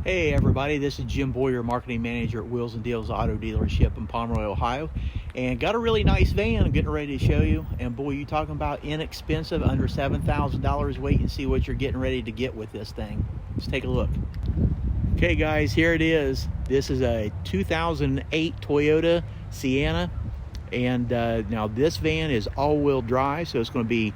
Hey everybody, this is Jim Boyer, Marketing Manager at Wheels and Deals Auto Dealership in Pomeroy, Ohio. And got a really nice van I'm getting ready to show you. And boy, you talking about inexpensive, under $7,000. Wait and see what you're getting ready to get with this thing. Let's take a look. Okay guys, here it is. This is a 2008 Toyota Sienna. And now this van is all-wheel drive, so it's going to be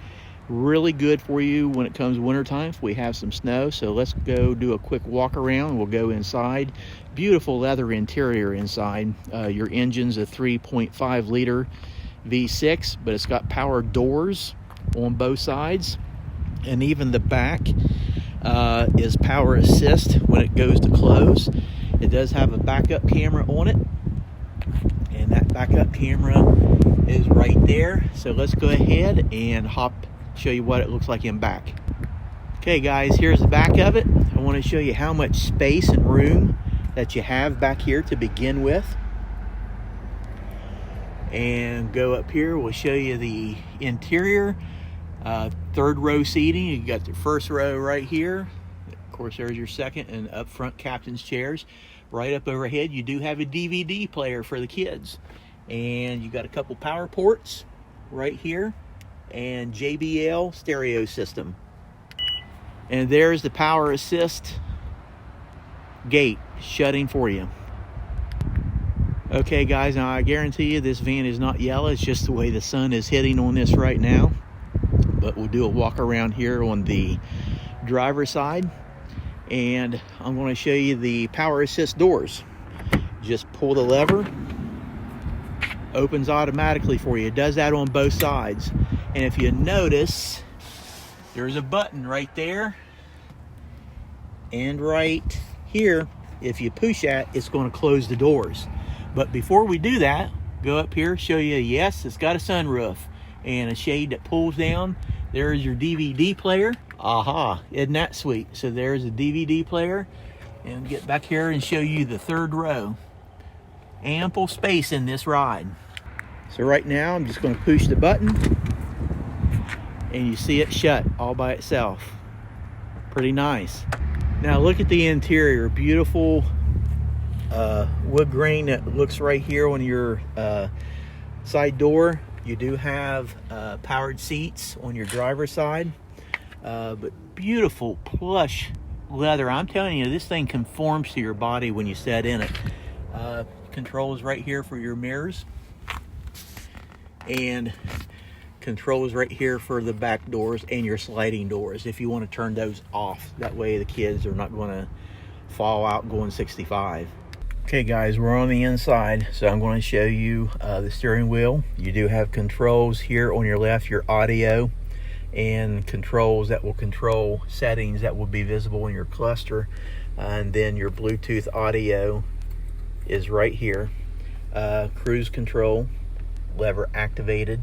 really good for you when it comes wintertime if we have some snow. So let's go do a quick walk around. We'll go inside. Beautiful leather interior inside. Your engine's a 3.5 liter V6, but it's got power doors on both sides, and even the back is power assist when it goes to close. It does have a backup camera on it, and that backup camera is right there. So let's go ahead and show you what it looks like in back. Okay guys, here's the back of it. I want to show you how much space and room that you have back here to begin with. And go up here, we'll show you the interior. Third row seating. You got the first row right here. Of course, there's your second, and up front captain's chairs. Right up overhead, you do have a DVD player for the kids. And you got a couple power ports right here, and JBL stereo system. And there's the power assist gate shutting for you. Okay guys, now I guarantee you this van is not yellow. It's just the way the sun is hitting on this right now. But we'll do a walk around here on the driver's side, and I'm going to show you the power assist doors. Just pull the lever, opens automatically for you. It does that on both sides. And if you notice, there's a button right there and right here. If you push that, it's going to close the doors. But before we do that, go up here, show you, yes, it's got a sunroof and a shade that pulls down. There's your DVD player. Aha, isn't that sweet? So there's a DVD player. And get back here and show you the third row. Ample space in this ride. So right now, I'm just going to push the button, and you see it shut all by itself. Pretty nice. Now look at the interior. Beautiful wood grain that looks right here on your side door. You do have powered seats on your driver's side, but beautiful plush leather. I'm telling you, this thing conforms to your body when you sit in it. Controls right here for your mirrors, and controls right here for the back doors and your sliding doors if you want to turn those off. That way the kids are not going to fall out going 65. Okay guys, we're on the inside, so I'm going to show you the steering wheel. You do have controls here on your left, your audio, and controls that will control settings that will be visible in your cluster. And then your Bluetooth audio is right here. Cruise control, lever activated.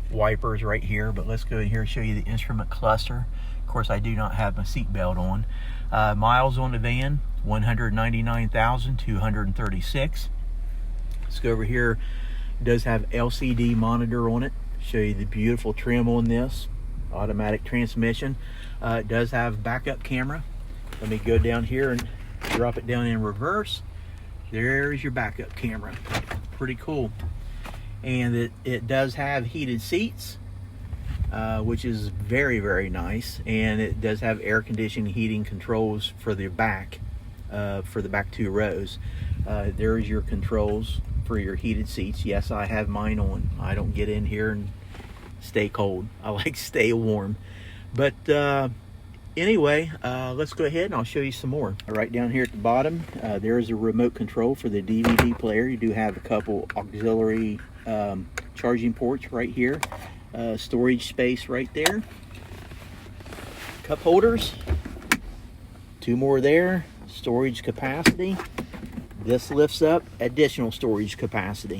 Wipers right here, but let's go in here and show you the instrument cluster. Of course, I do not have my seatbelt on. Miles on the van, 199,236. Let's go over here. It does have LCD monitor on it. Show you the beautiful trim on this. Automatic transmission. It does have backup camera. Let me go down here and drop it down in reverse. There's your backup camera. Pretty cool. And it does have heated seats, which is very, very nice. And it does have air conditioning heating controls for the back two rows. There's your controls for your heated seats. Yes, I have mine on. I don't get in here and stay cold. I like to stay warm. But anyway, let's go ahead and I'll show you some more. Right down here at the bottom, there's a remote control for the DVD player. You do have a couple auxiliary charging ports right here. Storage space right there. Cup holders. Two more there. Storage capacity. This lifts up additional storage capacity.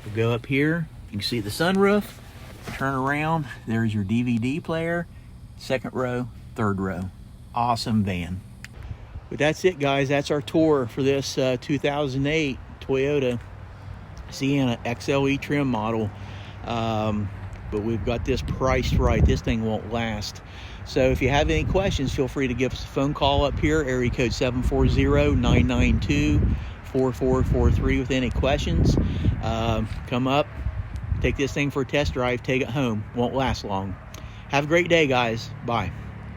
We'll go up here. You can see the sunroof. Turn around. There's your DVD player. Second row, third row. Awesome van. But that's it guys. That's our tour for this 2008 Toyota Sienna XLE trim model. But we've got this priced right. This thing won't last. So if you have any questions, feel free to give us a phone call up here, area code 740-992-4443 with any questions. Come up, take this thing for a test drive, take it home. Won't last long. Have a great day, guys. Bye.